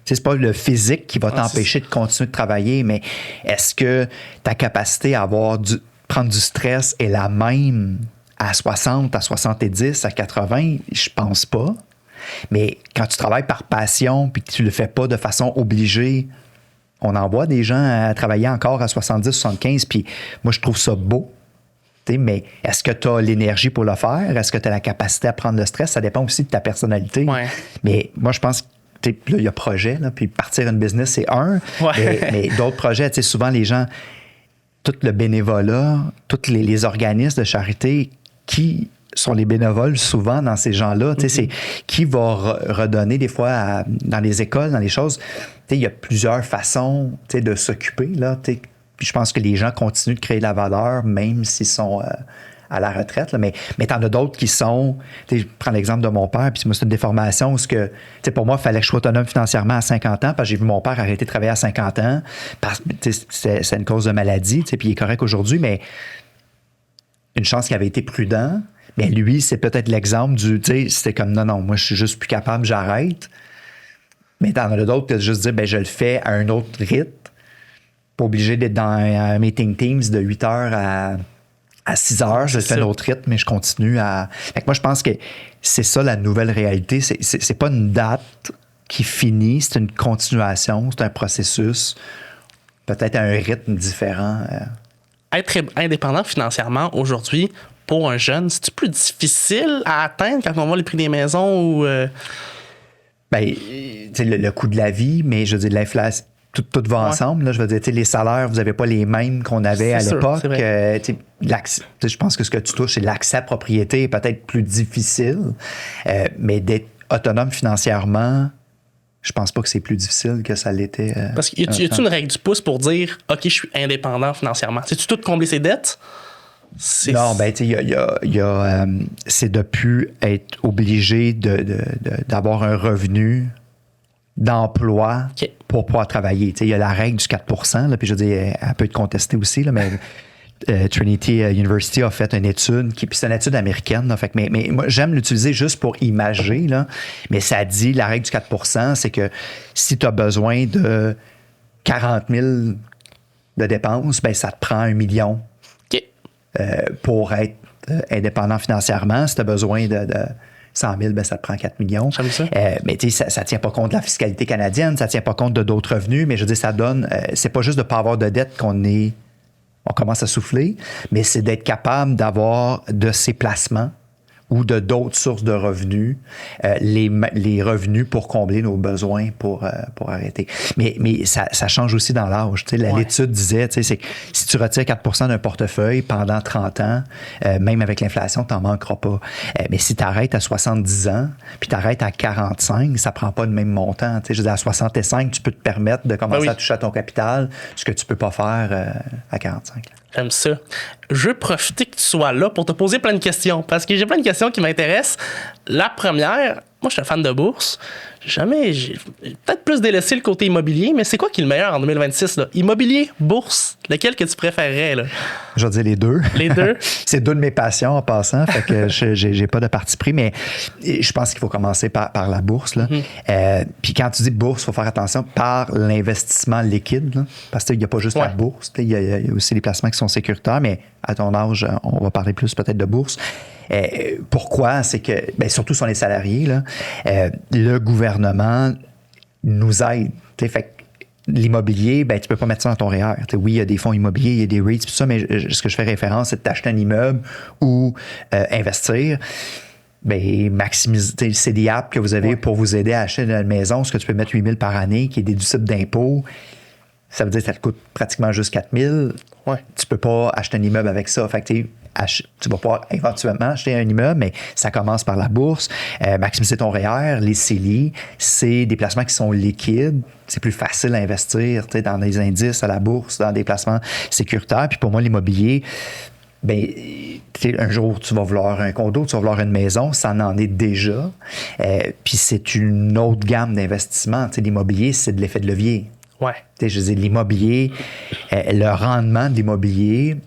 Speaker 2: C'est pas le physique qui va t'empêcher de continuer de travailler, mais est-ce que ta capacité à prendre du stress est la même à 60, à 70, à 80? Je pense pas. Mais quand tu travailles par passion puis que tu le fais pas de façon obligée, on envoie des gens à travailler encore à 70, 75, puis moi, je trouve ça beau. Mais est-ce que tu as l'énergie pour le faire? Est-ce que tu as la capacité à prendre le stress? Ça dépend aussi de ta personnalité. Mais moi, je pense que là, il y a projet, là, puis partir une business, c'est un. Mais d'autres projets, souvent, les gens, tout le bénévolat, tous les organismes de charité, qui sont les bénévoles souvent dans ces gens-là? C'est qui va redonner des fois dans les écoles, dans les choses. Il y a plusieurs façons de s'occuper, là, Puis je pense que les gens continuent de créer de la valeur, même s'ils sont à la retraite. Là. Mais t'en as d'autres qui sont... Je prends l'exemple de mon père, puis moi, c'est une déformation où pour moi, il fallait que je sois autonome financièrement à 50 ans, parce que j'ai vu mon père arrêter de travailler à 50 ans. C'est une cause de maladie, puis il est correct aujourd'hui, mais une chance qu'il avait été prudent. Mais lui, c'est peut-être l'exemple c'était comme, non, moi, je suis juste plus capable, j'arrête. Mais t'en as d'autres qui juste dire, je le fais à un autre rythme. Pas obligé d'être dans un meeting Teams de 8 heures à 6 heures. Je fais un autre rythme, mais je continue à... Fait que moi, je pense que c'est ça la nouvelle réalité. C'est pas une date qui finit, c'est une continuation, c'est un processus, peut-être à un rythme différent.
Speaker 1: Être indépendant financièrement aujourd'hui, pour un jeune, c'est-tu plus difficile à atteindre quand on voit les prix des maisons ou...
Speaker 2: le coût de la vie, mais je veux dire, l'inflation... Tout va ensemble. Là, je veux dire, les salaires, vous n'avez pas les mêmes qu'on avait à l'époque. Je pense que ce que tu touches, c'est l'accès à propriété est peut-être plus difficile. Mais d'être autonome financièrement, je pense pas que c'est plus difficile que ça l'était.
Speaker 1: Parce qu'il y a une règle du pouce pour dire OK, je suis indépendant financièrement? C'est-tu tout combler ses dettes?
Speaker 2: Non, c'est de plus être obligé d'avoir un revenu d'emploi pour pouvoir travailler. Il y a la règle du 4 %, puis je veux dire, elle peut être contestée aussi, là, mais Trinity University a fait une étude, puis c'est une étude américaine. Là, mais moi, j'aime l'utiliser juste pour imager, là, mais ça dit, la règle du 4 %, c'est que si tu as besoin de 40 000 de dépenses, ça te prend 1 million pour être indépendant financièrement. Si tu as besoin de 100 000, ben, ça te prend 4 millions.
Speaker 1: J'aime ça.
Speaker 2: Mais tu sais, ça tient pas compte de la fiscalité canadienne, ça tient pas compte de d'autres revenus, mais je veux dire, ça donne... c'est pas juste de pas avoir de dette on commence à souffler, mais c'est d'être capable d'avoir de ces placements ou de d'autres sources de revenus, les revenus pour combler nos besoins pour arrêter. Mais ça change aussi dans l'âge. Tu sais, l'étude disait, tu sais, c'est que si tu retires 4 d'un portefeuille pendant 30 ans, même avec l'inflation, tu n'en manqueras pas. Mais si tu arrêtes à 70 ans, puis tu arrêtes à 45, ça ne prend pas le même montant. Tu sais, je veux dire, à 65, tu peux te permettre de commencer à toucher à ton capital, ce que tu ne peux pas faire à 45.
Speaker 1: J'aime ça. Je veux profiter que tu sois là pour te poser plein de questions, parce que j'ai plein de questions qui m'intéressent. La première, moi, je suis un fan de bourse. J'ai peut-être plus délaissé le côté immobilier, mais c'est quoi qui est le meilleur en 2026? Là? Immobilier, bourse, lequel que tu préférerais? Là?
Speaker 2: Je vais dire les deux.
Speaker 1: Les deux?
Speaker 2: C'est deux de mes passions en passant, fait que j'ai pas de parti pris, mais je pense qu'il faut commencer par la bourse. Là. Puis quand tu dis bourse, il faut faire attention par l'investissement liquide, là, parce qu'il n'y a pas juste la bourse, il y a aussi les placements qui sont sécuritaires, mais à ton âge, on va parler plus peut-être de bourse. Pourquoi? C'est que, surtout sur les salariés, là, le gouvernement nous aide. Fait que l'immobilier, tu peux pas mettre ça dans ton REER. Oui, il y a des fonds immobiliers, il y a des REITs, tout ça, mais ce que je fais référence, c'est de t'acheter un immeuble ou investir. Maximiser, c'est des apps que vous avez pour vous aider à acheter une maison, ce que tu peux mettre 8 000 par année, qui est déductible d'impôts. Ça veut dire que ça te coûte pratiquement juste 4 000. Tu peux pas acheter un immeuble avec ça. Fait que tu vas pouvoir éventuellement acheter un immeuble, mais ça commence par la bourse. Maximiser ton REER, les CELI, c'est des placements qui sont liquides. C'est plus facile à investir dans des indices à la bourse, dans des placements sécuritaires. Puis pour moi, l'immobilier, un jour, tu vas vouloir un condo, tu vas vouloir une maison, ça en est déjà. Puis c'est une autre gamme d'investissements. L'immobilier, c'est de l'effet de levier. Je veux dire, l'immobilier, le rendement de l'immobilier,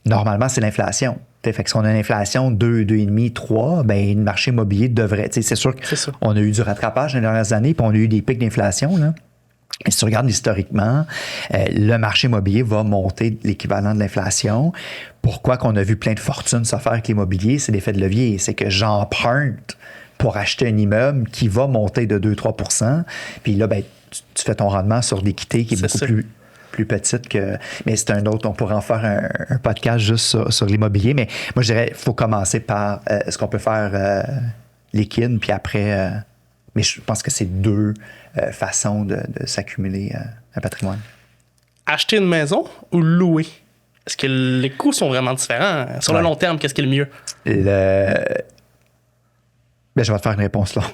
Speaker 2: normalement, c'est l'inflation. Fait que si on a une inflation 2, 2,5, 3, le marché immobilier devrait... C'est sûr qu'on a eu du rattrapage dans les dernières années, puis on a eu des pics d'inflation. Là. Et si tu regardes historiquement, le marché immobilier va monter l'équivalent de l'inflation. Pourquoi qu'on a vu plein de fortunes se faire avec l'immobilier? C'est l'effet de levier. C'est que j'emprunte pour acheter un immeuble qui va monter de 2-3 %. Puis là, tu fais ton rendement sur l'équité qui est beaucoup plus petite que... Mais c'est un autre, on pourrait en faire un podcast juste sur l'immobilier. Mais moi, je dirais qu'il faut commencer par ce qu'on peut faire liquide, puis après... mais je pense que c'est deux façons de s'accumuler un patrimoine.
Speaker 1: Acheter une maison ou louer? Est-ce que les coûts sont vraiment différents? Sur le long terme, qu'est-ce qui est le mieux?
Speaker 2: Je vais te faire une réponse longue.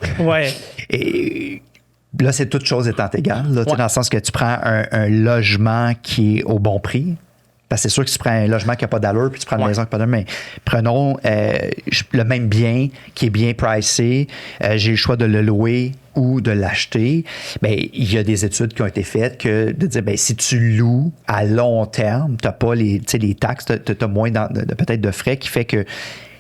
Speaker 2: Et là, c'est toute chose étant égale. Là, dans le sens que tu prends un logement qui est au bon prix. Parce que c'est sûr que si tu prends un logement qui n'a pas d'allure, puis tu prends une maison qui n'a pas d'allure, mais prenons le même bien qui est bien pricé, j'ai le choix de le louer ou de l'acheter. Il y a des études qui ont été faites que de dire, si tu loues à long terme, tu n'as pas les taxes, tu as moins peut-être de frais qui fait que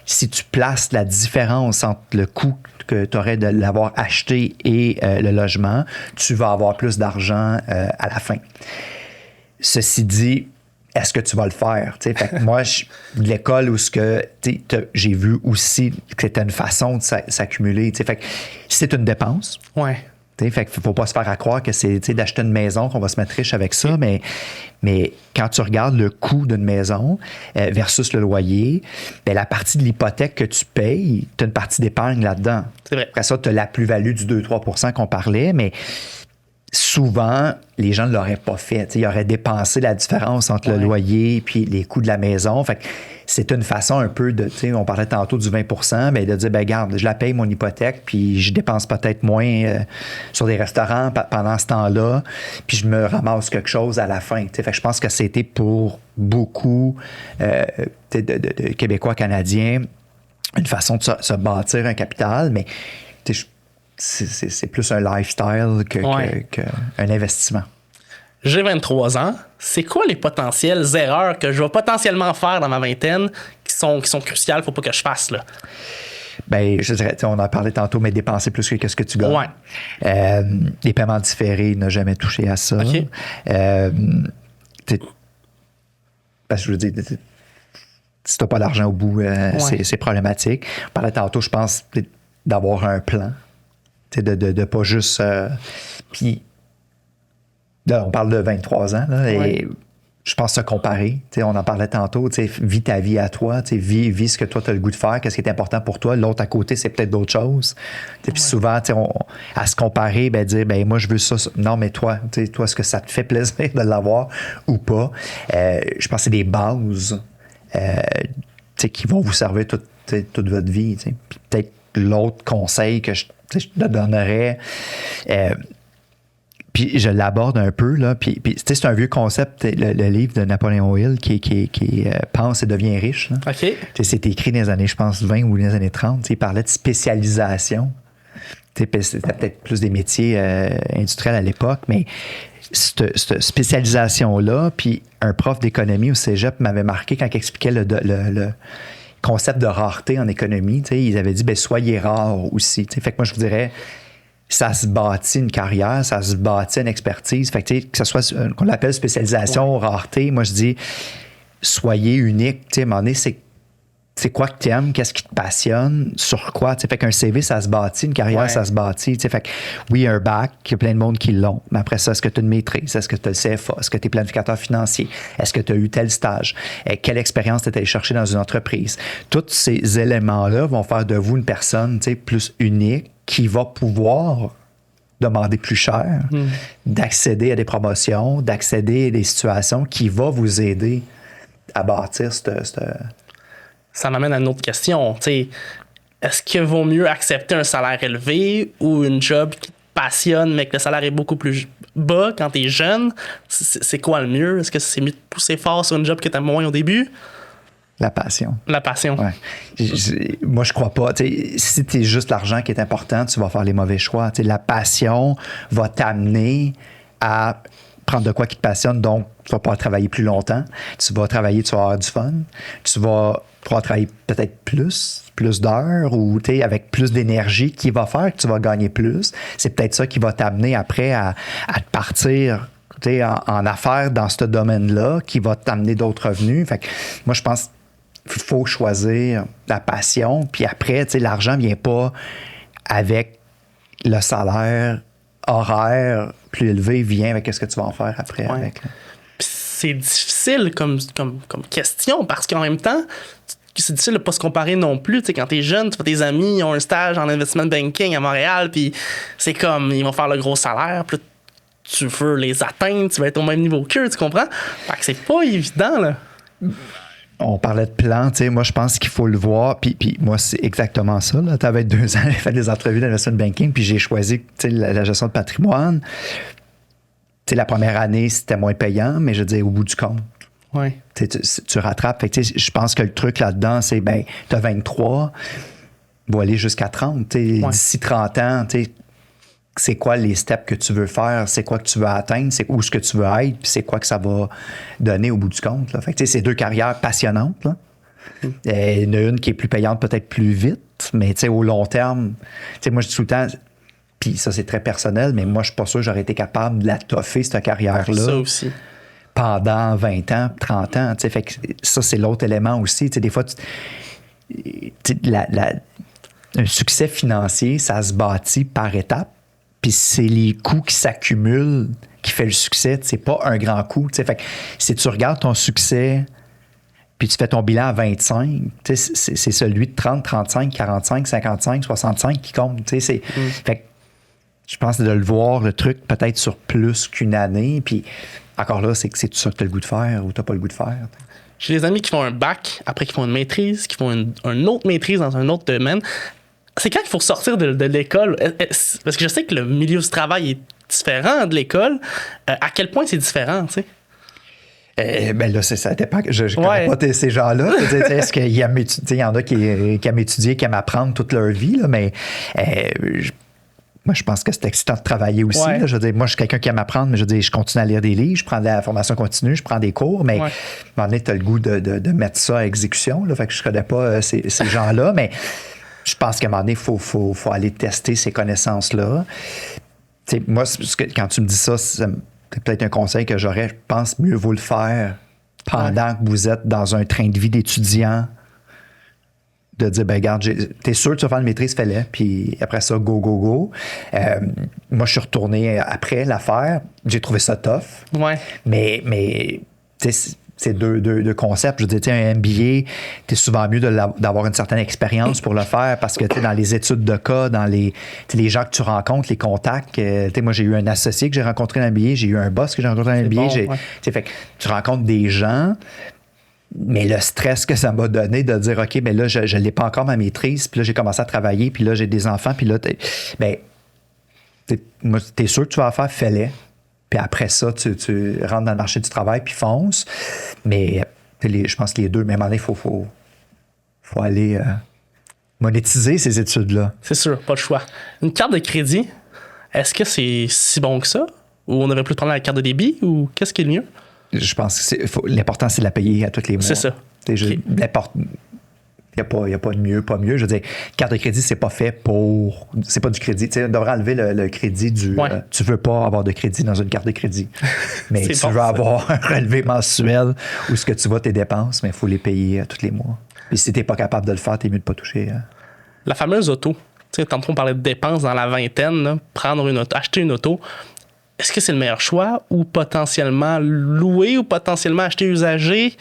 Speaker 2: si tu places la différence entre le coût que tu aurais de l'avoir acheté et le logement, tu vas avoir plus d'argent à la fin. Ceci dit, est-ce que tu vas le faire? Fait que moi, l'école où j'ai vu aussi que c'était une façon de s'accumuler. Fait que c'est une dépense. Fait qu'il ne faut pas se faire à croire que c'est d'acheter une maison qu'on va se mettre riche avec ça, mais quand tu regardes le coût d'une maison versus le loyer, la partie de l'hypothèque que tu payes, tu as une partie d'épargne là-dedans.
Speaker 1: C'est vrai.
Speaker 2: Après ça, tu as la plus-value du 2-3 % qu'on parlait, mais souvent, les gens ne l'auraient pas fait. Ils auraient dépensé la différence entre le loyer et les coûts de la maison. Fait que c'est une façon un peu de, on parlait tantôt du 20 %, mais de dire, regarde, je la paye mon hypothèque, puis je dépense peut-être moins sur des restaurants pendant ce temps-là, puis je me ramasse quelque chose à la fin. Fait que je pense que c'était pour beaucoup de Québécois, Canadiens, une façon de se bâtir un capital, mais c'est plus un lifestyle qu'un investissement.
Speaker 1: J'ai 23 ans. C'est quoi les potentielles erreurs que je vais potentiellement faire dans ma vingtaine qui sont cruciales pour pas que je fasse, là?
Speaker 2: Je dirais, on en a parlé tantôt, mais dépenser plus que ce que tu gagnes. Les paiements différés, n'a jamais touché à ça.
Speaker 1: Okay.
Speaker 2: Parce que je veux dire, si tu n'as pas d'argent au bout, c'est problématique. On parlait tantôt, je pense, d'avoir un plan, de pas juste... Puis, là, on parle de 23 ans, là, et je pense se comparer. On en parlait tantôt. Vis ta vie à toi. Vis ce que toi, tu as le goût de faire. Qu'est-ce qui est important pour toi. L'autre à côté, c'est peut-être d'autres choses. Puis souvent, à se comparer, dire moi, je veux ça. Non, mais toi, est-ce que ça te fait plaisir de l'avoir ou pas? Je pense que c'est des bases qui vont vous servir toute votre vie. Puis peut-être l'autre conseil que je te donnerais... Puis je l'aborde un peu, là. Puis c'est un vieux concept, le livre de Napoléon Hill qui pense et devient riche. Là.
Speaker 1: OK.
Speaker 2: C'est écrit dans les années, je pense, 20 ou les années 30. Il parlait de spécialisation. C'était peut-être plus des métiers industriels à l'époque, mais cette spécialisation-là, puis un prof d'économie au cégep m'avait marqué quand il expliquait le concept de rareté en économie. Ils avaient dit, soyez rare aussi. Fait que moi, je vous dirais... Ça se bâtit une carrière, ça se bâtit une expertise. Fait que ce soit qu'on appelle spécialisation, rareté, moi je dis soyez unique. À un moment donné, c'est quoi que tu aimes, qu'est-ce qui te passionne, sur quoi. Fait qu'un CV, ça se bâtit, une carrière, ça se bâtit. Fait que oui, un bac, il y a plein de monde qui l'ont. Mais après ça, est-ce que tu as une maîtrise? Est-ce que tu as le CFA? Est-ce que tu es planificateur financier? Est-ce que tu as eu tel stage? Quelle expérience tu es allé chercher dans une entreprise? Tous ces éléments-là vont faire de vous une personne plus unique, qui va pouvoir demander plus cher, d'accéder à des promotions, d'accéder à des situations qui va vous aider à bâtir cette...
Speaker 1: Ça m'amène à une autre question. Est-ce qu'il vaut mieux accepter un salaire élevé ou une job qui te passionne mais que le salaire est beaucoup plus bas quand tu es jeune? C'est quoi le mieux? Est-ce que c'est mieux de pousser fort sur une job que tu aimes moins au début?
Speaker 2: La passion.
Speaker 1: La passion.
Speaker 2: Ouais. Moi, je crois pas. Si c'est juste l'argent qui est important, tu vas faire les mauvais choix. La passion va t'amener à prendre de quoi qui te passionne, donc tu vas pouvoir travailler plus longtemps. Tu vas travailler, tu vas avoir du fun. Tu vas pouvoir travailler peut-être plus d'heures ou avec plus d'énergie qui va faire que tu vas gagner plus. C'est peut-être ça qui va t'amener après à te partir en affaires dans ce domaine-là, qui va t'amener d'autres revenus. Fait que moi, je pense qu'il faut choisir la passion. Puis après, l'argent ne vient pas avec le salaire horaire plus élevé, vient avec ce que tu vas en faire après. Avec.
Speaker 1: Puis c'est difficile comme question parce qu'en même temps, c'est difficile de ne pas se comparer non plus. Quand t'es jeune, tu vois tes amis, ils ont un stage en investment banking à Montréal, puis c'est comme, ils vont faire le gros salaire, puis tu veux les atteindre, tu vas être au même niveau qu'eux, tu comprends? Fait que c'est pas évident, là.
Speaker 2: On parlait de plan, moi je pense qu'il faut le voir, puis moi c'est exactement ça. Tu avais 2 ans, j'ai fait des entrevues d'investment banking, puis j'ai choisi la gestion de patrimoine. La première année, c'était moins payant, mais je veux dire, au bout du compte, tu rattrapes. Fait que, je pense que le truc là-dedans, c'est, tu as 23, va aller jusqu'à 30. D'ici 30 ans, c'est quoi les steps que tu veux faire, c'est quoi que tu veux atteindre, c'est où ce que tu veux être, puis c'est quoi que ça va donner au bout du compte. Là. Fait que, c'est 2 carrières passionnantes. Là. Il y en a une qui est plus payante peut-être plus vite, mais au long terme, moi je dis tout le temps, puis ça c'est très personnel, mais moi je suis pas sûr que j'aurais été capable de la toffer, cette carrière-là.
Speaker 1: Ça aussi.
Speaker 2: Pendant 20 ans, 30 ans. Fait que ça, c'est l'autre élément aussi. Des fois, un succès financier, ça se bâtit par étapes. Puis c'est les coûts qui s'accumulent qui fait le succès. C'est pas un grand coup. Fait que si tu regardes ton succès puis tu fais ton bilan à 25, c'est celui de 30, 35, 45, 55, 65 qui compte. Fait que je pense de le voir, le truc, peut-être sur plus qu'une année. Puis encore là, c'est tout ça que tu as le goût de faire ou tu n'as pas le goût de faire.
Speaker 1: J'ai des amis qui font un bac, après qui font une maîtrise, qui font une autre maîtrise dans un autre domaine. C'est quand qu'il faut sortir de l'école? Parce que je sais que le milieu du travail est différent de l'école. À quel point c'est différent, tu sais?
Speaker 2: Là, ça dépend. Je ne connais pas ces gens-là. Est-ce qu'il y en a qui aiment étudier, qui aiment apprendre toute leur vie, là, mais moi, je pense que c'est excitant de travailler aussi. Là. Je veux dire, moi, je suis quelqu'un qui aime apprendre, mais je continue à lire des livres, je prends de la formation continue, je prends des cours, mais à un moment donné, tu as le goût de mettre ça à exécution. Là, fait que je ne connais pas ces gens-là, mais je pense qu'à un moment donné, il faut aller tester ces connaissances-là. T'sais, moi, quand tu me dis ça, c'est peut-être un conseil que j'aurais. Je pense mieux vaut le faire pendant que vous êtes dans un train de vie d'étudiant de dire, ben regarde, t'es sûr que tu vas faire une maîtrise, fais-le, puis après ça, go, go, go. Moi, je suis retourné après l'affaire. J'ai trouvé ça tough.
Speaker 1: Ouais.
Speaker 2: Mais tu sais, c'est deux concepts. Je veux dire, tu sais, un MBA, t'es souvent mieux d'avoir une certaine expérience pour le faire parce que, tu sais, dans les études de cas, dans les gens que tu rencontres, les contacts, tu sais, moi, j'ai eu un associé que j'ai rencontré dans MBA, j'ai eu un boss que j'ai rencontré dans MBA.
Speaker 1: Bon,
Speaker 2: tu sais, fait que tu rencontres des gens. Mais le stress que ça m'a donné de dire, OK, ben là, je ne l'ai pas encore ma maîtrise, puis là, j'ai commencé à travailler, puis là, j'ai des enfants, puis là, t'es sûr que tu vas en faire, fais-les. Puis après ça, tu rentres dans le marché du travail, puis fonce. Mais je pense que les deux, mais à un moment donné, il faut aller monétiser ces études-là.
Speaker 1: C'est sûr, pas le choix. Une carte de crédit, est-ce que c'est si bon que ça? Ou on aurait pu prendre la carte de débit? Ou qu'est-ce qui est le mieux?
Speaker 2: Je pense que l'important, c'est de la payer à tous les mois.
Speaker 1: C'est ça.
Speaker 2: Il n'y a pas de mieux, pas mieux. Je veux dire, carte de crédit, c'est pas fait pour. C'est pas du crédit. Tu sais, on devrait enlever le crédit du.
Speaker 1: Ouais.
Speaker 2: Tu veux pas avoir de crédit dans une carte de crédit. Mais tu
Speaker 1: bon,
Speaker 2: veux
Speaker 1: ça.
Speaker 2: avoir un relevé mensuel où ce que tu vas tes dépenses, mais il faut les payer tous les mois. Puis si t'es pas capable de le faire, t'es mieux de pas toucher.
Speaker 1: La fameuse auto. Tu sais, tantôt, on parlait de dépenses dans la vingtaine, là, prendre une auto, acheter une auto. Est-ce que c'est le meilleur choix ou potentiellement louer ou potentiellement acheter usagé?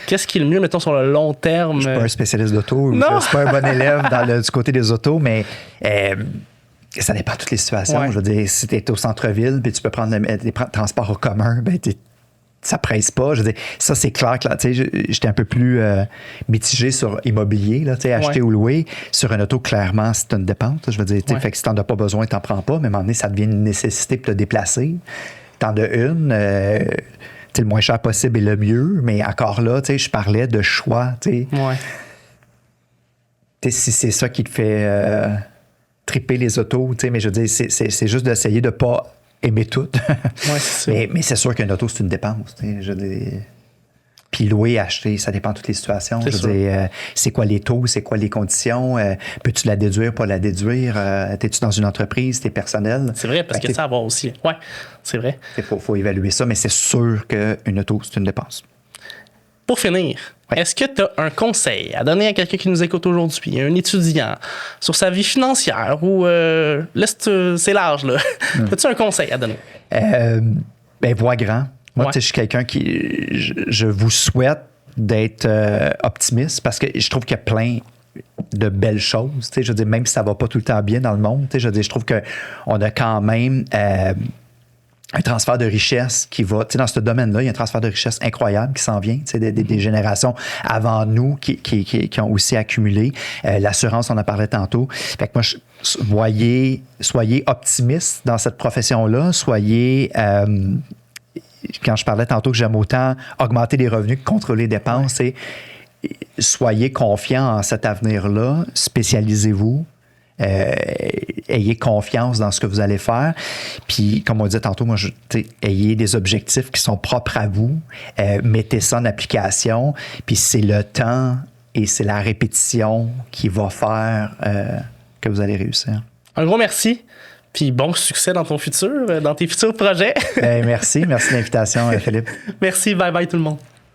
Speaker 1: Qu'est-ce qui est le mieux, mettons, sur le long terme?
Speaker 2: Je suis pas un spécialiste d'auto.
Speaker 1: Non.
Speaker 2: Je suis pas un bon élève du côté des autos, mais ça dépend de toutes les situations.
Speaker 1: Ouais.
Speaker 2: Je veux dire, si tu es au centre-ville puis tu peux prendre les transports en commun, ben ça presse pas. Je veux dire, ça, c'est clair que là, tu sais, j'étais un peu plus mitigé sur immobilier, là, tu sais, acheter ou louer. Sur une auto, clairement, c'est une dépense. Je veux dire, tu sais, fait que si t'en as pas besoin, t'en prends pas, mais à un moment donné, ça devient une nécessité pour te déplacer. T'en as une, tu sais, le moins cher possible est le mieux, mais encore là, tu sais, je parlais de choix, tu sais.
Speaker 1: Ouais.
Speaker 2: Tu sais, si c'est ça qui te fait triper les autos, tu sais, mais je veux dire, c'est juste d'essayer de pas aimer tout.
Speaker 1: Ouais, c'est
Speaker 2: mais c'est sûr qu'une auto, c'est une dépense. Je veux dire. Puis louer, acheter, ça dépend de toutes les situations.
Speaker 1: C'est
Speaker 2: je veux dire, c'est quoi les taux, c'est quoi les conditions? Peux-tu la déduire, pas la déduire? T'es-tu dans une entreprise, t'es personnel?
Speaker 1: C'est vrai, parce que ça à voir aussi. Ouais, c'est vrai.
Speaker 2: Il faut évaluer ça, mais c'est sûr qu'une auto, c'est une dépense.
Speaker 1: Pour finir, est-ce que tu as un conseil à donner à quelqu'un qui nous écoute aujourd'hui, un étudiant, sur sa vie financière ou c'est large, là. As-tu un conseil à donner?
Speaker 2: Ben, vois grand. Moi, je suis quelqu'un qui. Je vous souhaite d'être optimiste parce que je trouve qu'il y a plein de belles choses. Je veux dire, même si ça va pas tout le temps bien dans le monde, je veux dire, je trouve qu'on a quand même un transfert de richesse qui va, dans ce domaine-là, il y a un transfert de richesse incroyable qui s'en vient, des générations avant nous qui ont aussi accumulé. L'assurance, on en parlait tantôt. Fait que moi, soyez optimistes dans cette profession-là, soyez... quand je parlais tantôt que j'aime autant augmenter les revenus que contrôler les dépenses, soyez confiants en cet avenir-là, spécialisez-vous, ayez confiance dans ce que vous allez faire. Puis, comme on disait tantôt, moi, ayez des objectifs qui sont propres à vous, mettez ça en application, puis c'est le temps et c'est la répétition qui va faire que vous allez réussir.
Speaker 1: Un gros merci. Puis bon succès dans ton futur, dans tes futurs projets.
Speaker 2: Merci de l'invitation, Philippe.
Speaker 1: Merci, bye bye tout le monde.